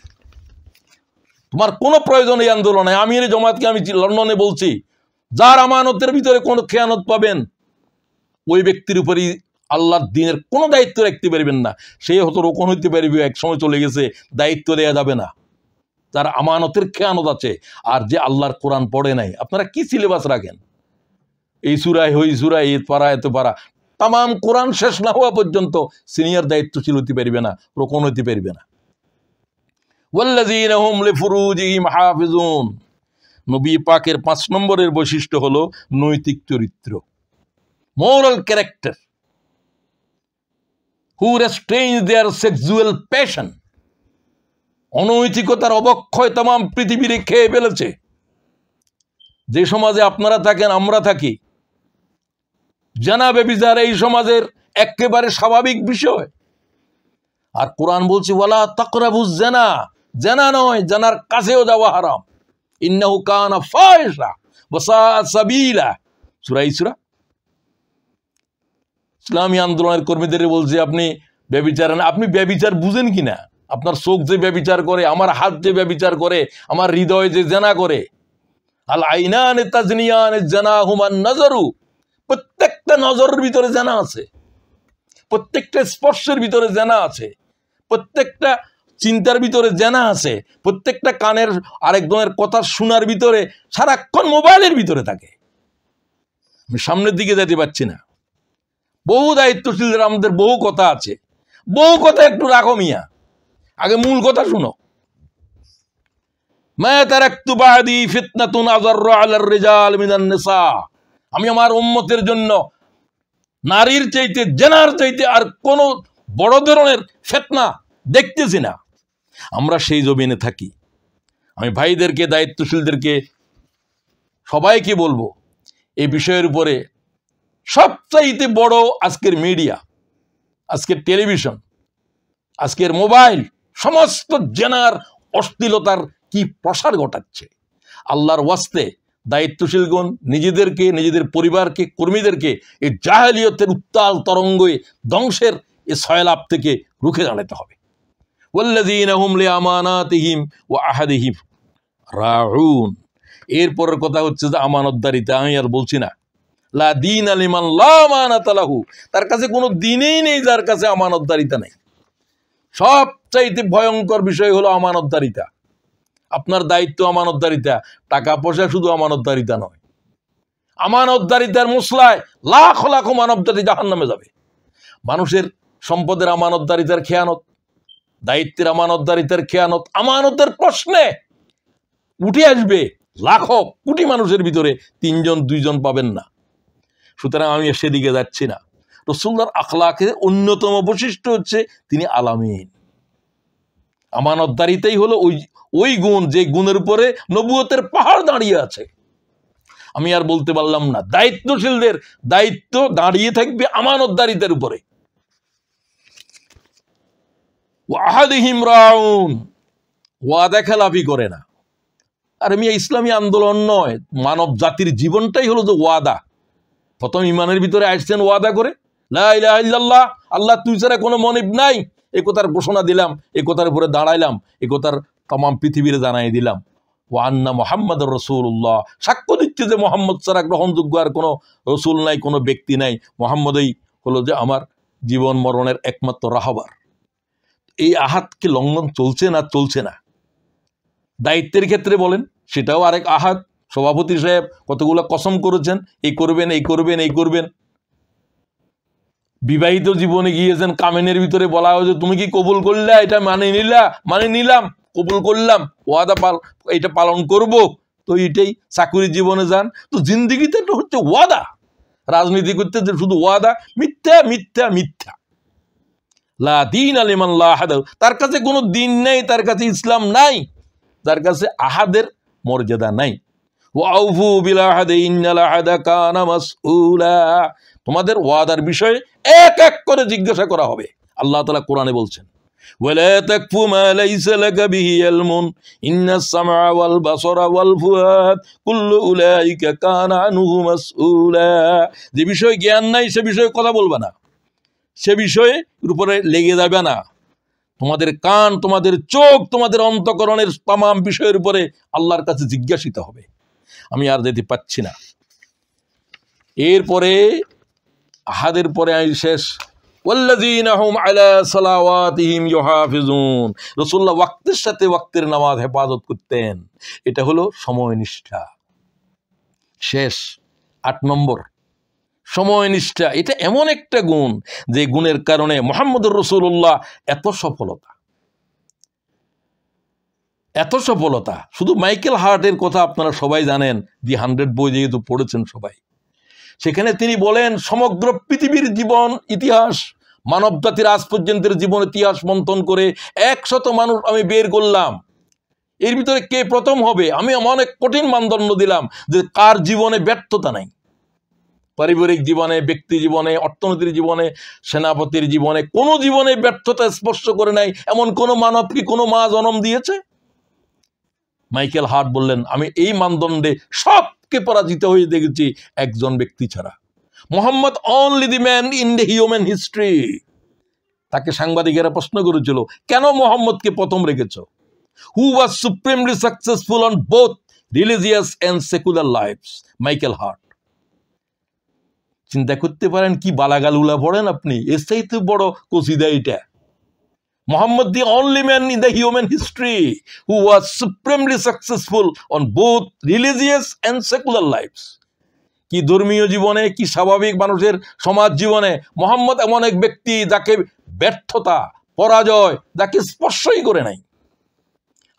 তোমার কোনো প্রয়োজন এই আন্দোলনে। আমি এই জামাতকে আমি লন্ডনে বলছি, যার আমানতের ভিতরে কোনো খেয়ানত পাবেন, ওই ব্যক্তির উপরই আল্লাহর দ্বীনের কোনো দায়িত্ব রাখতে পারবেন না। সে হয়তো রোকন হইতে পারবে, এক সময় চলে গেছে, দায়িত্ব দেওয়া যাবে না। যার আমানতের খেয়ানত আছে, আর যে আল্লাহর কোরআন পড়ে নাই। আপনারা কি সিলেবাস রাখেন? এই সূরায় ওই সূরায়, এ পারা এত পারা, তামাম কোরআন শেষ না হওয়া পর্যন্ত সিনিয়র দায়িত্বশীল হতে পারবে না, রোকন হইতে পারবে না। ওয়াল্লাযীনা হুম লিফুরুজিহিম হাফিজুন, নবী পাকের 5 নম্বরের বৈশিষ্ট্য হলো নৈতিক চরিত্র, মোরাল ক্যারেক্টার, হু রেস্ট্রেইনস দেয়ার সেক্সুয়াল প্যাশন। অনৈতিকতার অবক্ষয় তামাম পৃথিবীর খেয়ে ফেলেছে। যে সমাজে আপনারা থাকেন, আমরা থাকি, জানা বেবিচার এই সমাজের একেবারে স্বাভাবিক বিষয়। আর কোরআন বলছে ওয়ালা তাকরাবুজ জিনা, জিনা নয়, জানার কাছেও যাওয়া হারাম। ইন্নাহু কানা ফাহিশা ওয়া সাআ সাবিলা, সূরা ইসরা। ইসলামী আন্দোলনের কর্মীদের বলছে, আপনি ব্যভিচার, আপনি ব্যভিচার বুঝেন কিনা? আপনার চোখ যে ব্যভিচার করে, আমার হাত যে ব্যভিচার করে, আমার হৃদয় যে জেনা করে। আল আইনানে তাজনিয়ানে জানাহুমান নাজারু, প্রত্যেকটা নজরের ভিতরে জানা আছে, প্রত্যেকটা স্পর্শের ভিতরে জানা আছে, প্রত্যেকটা চিন্তার ভিতরে জানা আছে, প্রত্যেকটা কানের আরেকজনের কথা শোনার ভিতরে সারাক্ষণ মোবাইলের ভিতরে থাকে। আমি সামনের দিকে যেতে পারছি না। বহু দায়িত্বশীলদের আমাদের বহু কথা আছে, বহু কথা একটু রাখো মিয়া, আগে মূল কথা শুনো। মা তারাকতু বাদি ফিতনাতুন আযাররু আলার রিজাল মিনান নিসা, আমি আমার উম্মতের জন্য নারীর চাইতে, জেনার চাইতে আর কোন বড় ধরনের ফিতনা দেখতেছি না। আমরা সেই জমিনে থাকি। আমি ভাইদেরকে, দায়িত্বশীলদেরকে, সবাইকে বলবো, এই বিষয়ের উপরে সবচাইতে বড় আজকের মিডিয়া, আজকের টেলিভিশন, আজকের মোবাইল, সমস্ত জেনার অশ্লীলতার কি প্রসার ঘটাচ্ছে। আল্লাহর ওয়াস্তে দায়িত্বশীলগণ নিজেদেরকে, নিজেদের পরিবারকে, কর্মীদেরকে এই জাহেলিয়তের উত্তাল তরঙ্গে ধ্বংসের এই সয়লাভ থেকে রুখে দাঁড়াতে হবে। ওয়াল্লাযীনা হুম লিআমানাতিহিম ওয়া আহাদিহিম রাউন। এরপরের কথা হচ্ছে যে আমানতদারিতা। আমি আর বলছি না, লা দীনা লিমান লা আমানাতা লাহু, তার কাছে কোনো দিনই নেই যার কাছে আমানতদারিতা নেই। সবচাইতে ভয়ঙ্কর বিষয় হলো আমানতদারিতা। আপনার দায়িত্ব আমানতদারিতা, টাকা পয়সা শুধু আমানতদারিতা নয়। আমানতদারিতার মশলায় লাখ লাখ মানবজাতি জাহান্নামে যাবে। মানুষের সম্পদের আমানতদারিতার খেয়ানত, দায়িত্বের আমানতদারিতার খেয়ানত, আমানতের প্রশ্নে উঠে আসবে লাখো কোটি মানুষের ভিতরে 3 জন 2 জন পাবেন না। সুতরাং আমি সেদিকে যাচ্ছি না। রাসূলুল্লাহর আখলাকের অন্যতম বৈশিষ্ট্য হচ্ছে তিনি আলামিন। আমানতদারিতাই হলো ওই গুণ, যে গুণের উপরে নবুয়তের পাহাড় দাঁড়িয়ে আছে। আমি আর বলতে পারলাম না, দায়িত্বশীলদের দায়িত্ব দাঁড়িয়ে থাকবে আমানতদারিতার উপরে। ওয়াহাদিহিম রাউন, ওয়াদা খেলাপি করে না। আর আমি ইসলামী আন্দোলন নয়, মানব জাতির জীবনটাই হলো যে ওয়াদা। প্রথম ইমানের ভিতরে আসছেন ওয়াদা করে, লা ইলাহা ইল্লাল্লাহ, আল্লাহ তুই ছাড়া কোনো মনিব নাই, এই কথার ঘোষণা দিলাম, এই কথার উপরে দাঁড়াইলাম, এই কথার তামাম পৃথিবীর জানাই দিলাম। ওয়া আন্না মুহাম্মাদুর রাসূলুল্লাহ, সাক্ষ্য দিচ্ছে যে মোহাম্মদ ছাড়া গ্রহণযোগ্য আর কোনো রসুল নাই, কোনো ব্যক্তি নাই, মোহাম্মদই হলো যে আমার জীবন মরণের একমাত্র রাহবার। এই আহাতকে লঙ্ঘন চলছে না? চলছে না। দায়িত্বের ক্ষেত্রে বলেন, সেটাও আরেক আহাত। সভাপতি সাহেব কতগুলো কসম করেছেন, এই করবেন, এই করবেন, এই করবেন। বিবাহিত জীবনে গিয়েছেন, কামেনের ভিতরে বলা হয়েছে তুমি কি কবুল করলে, এটা মানে নিলাম, কবুল করলাম, ওয়াদা এটা পালন করব। তো এটাই চাকুরি জীবনে যান, তো জিন্দিগিতে হচ্ছে ওয়াদা। রাজনীতি করতে শুধু ওয়াদা, মিথ্যা মিথ্যা মিথ্যা। লা দীন লিমান লা আহাদ, তার কাছে কোনো দিন নেই, তার কাছে ইসলাম নাই, তার কাছে আহাদের মর্যাদা নাই। ওয়াউফু বিল আহাদি ইন্নাল আহাদা কানা মাসউলা, তোমাদের ওয়াদার বিষয়ে এক এক করে জিজ্ঞাসা করা হবে। আল্লাহ তাআলা কোরআনে বলছেন, ওয়ালা তাকফু মা লাইসা লাকা বিহি ইলমুন ইন্নাস সামআ ওয়াল বাসারা ওয়াল ফুয়াদ কুল্লু উলাইকা কানা আনহু মাসউলা। যে বিষয়ে জ্ঞান নাই সে বিষয়ে কথা বলবে না, সে বিষয়ে উপরে লেগে যাবে না। তোমাদের কান, তোমাদের চোখ, তোমাদের অন্তঃকরণের তামাম বিষয়ের উপরে আল্লাহর কাছে জিজ্ঞাসিত হবে। আমি আর যেতে পাচ্ছি না। এরপরে আহাদের পরে শেষ, ওয়াল্লাযীনা হুম আলা সালাওয়াতিহিম ইউহাফিজুন, রাসূলুল্লাহ ওয়াক্তের সাথে ওয়াক্তের নামাজ হেফাজত করতেন। এটা হলো সময়নিষ্ঠা। শেষ 8 নম্বর, সময়নিষ্ঠা। এটা এমন একটা গুণ, যে গুণের কারণে মুহাম্মদুর রাসূলুল্লাহ এত সফলতা। শুধু মাইকেল হার্টের কথা আপনারা সবাই জানেন, দি 100 বই যেহেতু পড়েছেন সবাই, সেখানে তিনি বলেন সমগ্র পৃথিবীর জীবন ইতিহাস, মানব জাতির আজ পর্যন্তের জীবন ইতিহাস মন্থন করে 100 মানুষ আমি বের করলাম, এর ভিতরে কে প্রথম হবে। আমি অনেক কঠিন মানদণ্ড দিলাম যে কার জীবনে ব্যর্থতা নাই, পারিবারিক জীবনে, ব্যক্তি জীবনে, অর্থনীতির জীবনে, সেনাপতির জীবনে, কোনো জীবনে ব্যর্থতা স্পর্শ করে নাই এমন কোনো মানব কি কোনো মা জন্ম দিয়েছে? মাইকেল হার্ট বললেন, আমি এই মানদণ্ডে সবকে পরাজিত হয়ে দেখেছি একজন ব্যক্তি ছাড়া, Muhammad only the man in the human history. তাকে সাংবাদিকেরা প্রশ্ন করেছিল, কেন মোহাম্মদকে প্রথম রেখেছ? Who was supremely successful on both religious and secular lives? Michael Hart. চিন্তা করতে পারেন কি বালাগালুলা পড়েন আপনি, এর চাইতে বড় কসিদা এটা। Muhammad, the only man in the human history who was supremely successful on both religious and secular lives. কি ধর্মীয় জীবনে, কি স্বাভাবিক মানুষের সমাজ জীবনে মোহাম্মদ এমন এক ব্যক্তি যাকে ব্যর্থতা, পরাজয় যাকে স্পর্শই করে নাই।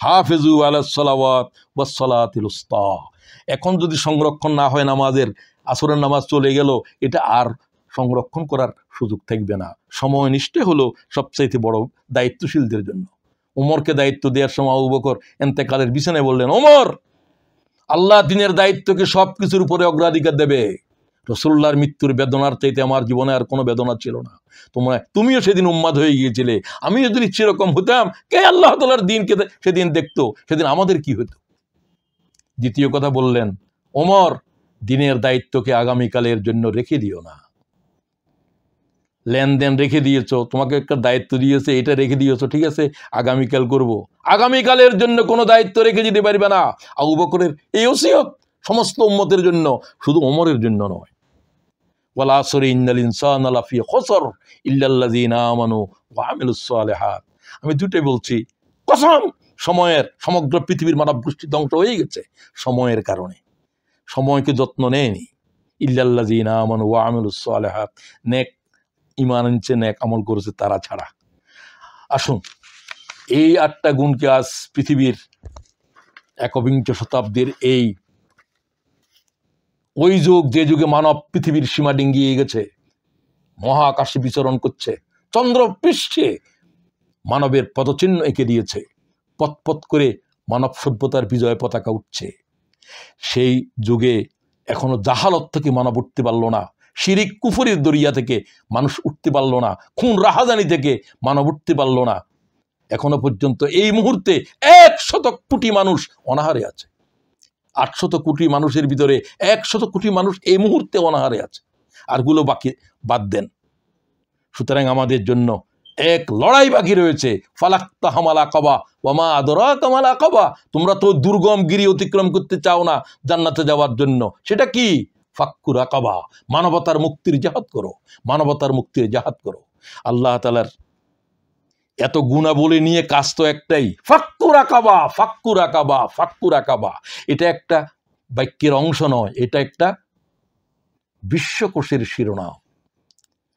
হাফিজু আলাস সালাওয়াত ওয়াস সালাতিল উস্তা। এখন যদি সংরক্ষণ না হয় নামাজের, আসরের নামাজ চলে গেল, এটা আর সংরক্ষণ করার সুযোগ থাকবে না। সময়নিষ্ঠে হলো সবচাইতে বড় দায়িত্বশীলদের জন্য। ওমরকে দায়িত্ব দেওয়ার সময় আবু বকর এন্তেকালের বিছানায় বললেন, ওমর, আল্লাহ দিনের দায়িত্বকে সব কিছুর উপরে অগ্রাধিকার দেবে। রাসূলুল্লাহর মৃত্যুর বেদনার চাইতে আমার জীবনে আর কোনো বেদনা ছিল না। তুমিও সেদিন উম্মাদ হয়ে গিয়েছিলে, আমি যদি সেরকম হতাম, কে আল্লাহ তাআলার দিনকে সেদিন দেখতো, সেদিন আমাদের কি হতো? দ্বিতীয় কথা বললেন, ওমর, দিনের দায়িত্বকে আগামীকালের জন্য রেখে দিও না। লেনদেন রেখে দিয়েছো, তোমাকে একটা দায়িত্ব দিয়েছে, এটা রেখে দিয়েছো, ঠিক আছে, আগামীকাল করব। আগামীকালের জন্য কোনো দায়িত্ব রেখে যেতে পারবে না। আবু বকরের এই ওসিয়ত সমস্ত উম্মতের জন্য, শুধু ওমরের জন্য নয়। ওয়াল আসরি ইন্নাল ইনসানা লাফি খুসর ইল্লাল্লাযিনা আমানু ওয়া আমিলুস সালিহাত। আমি দুটোই বলছি, কসম, সমগ্র পৃথিবীর মানব গোষ্ঠী ধ্বংস হয়ে গেছে সময়ের কারণে। সময়কে যত্ন নেয়নি। ইল্লাল্লাযিনা আমানু ওয়া আমিলুস সালিহাত, নেক ঈমান আনছে, নেক আমল করেছে তারা ছাড়া। আসুন, এই 8টা গুণকে আজ পৃথিবীর একবিংশ শতাব্দীর ওই যুগ, যে যুগে মানব পৃথিবীর সীমা ডিঙ্গিয়ে গেছে, মহাকাশে বিচরণ করছে, চন্দ্রপৃষ্ঠে মানবের পদচিহ্ন এঁকে দিয়েছে, পথ করে মানব সভ্যতার বিজয় পতাকা উঠছে। সেই যুগে এখনো জাহালত থেকে মানব উঠতে পারল না, শিরিক কুফরির দরিয়া থেকে মানুষ উঠতে পারল না, খুন রাহাজানি থেকে মানব উঠতে পারল না। এখনো পর্যন্ত এই মুহূর্তে 100 কোটি মানুষ অনাহারে আছে। 800 কোটি মানুষের ভিতরে 100 কোটি মানুষ এই মুহূর্তে অনাহারে আছে, আরগুলো বাকি বাদ দেন। সুতরাং আমাদের জন্য এক লড়াই বাকি রয়েছে। ফালাক্তা হামালা কবা ওয়ামা আদরা কামালা কবা, তোমরা তো দুর্গম গিরি অতিক্রম করতে চাও না জান্নাতে যাওয়ার জন্য, সেটা কি? ফাক্কু রাকাবা, মানবতার মুক্তির জাহাদ করো, মানবতার মুক্তির জাহাদ করো। আল্লাহ তাআলার এত গুণাবলী নিয়ে কাজ তো একটাই, ফাক্কু রাকাবা, ফাক্কু রাকাবা, ফাক্কু রাকাবা। এটা একটা বাক্যের অংশ নয়, এটা একটা বিশ্বকোষের শিরোনাম।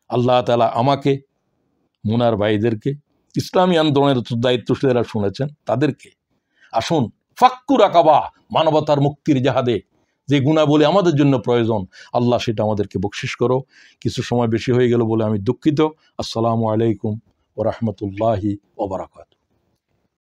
আল্লাহ তাআলা আমাকে, মুনার ভাইদেরকে, ইসলামী আন্দোলনের দায়িত্বশীলরা শুনেছেন তাদেরকে, আসুন ফাক্কু রাকাবা, মানবতার মুক্তির জাহাদে যে গুণাবলী আমাদের জন্য প্রয়োজন, আল্লাহ সেটা আমাদেরকে বকশিশ করো। কিছু সময় বেশি হয়ে গেল বলে আমি দুঃখিত। আসসালামু আলাইকুম ওয়া রাহমাতুল্লাহি ওয়া বারাকাতুহু।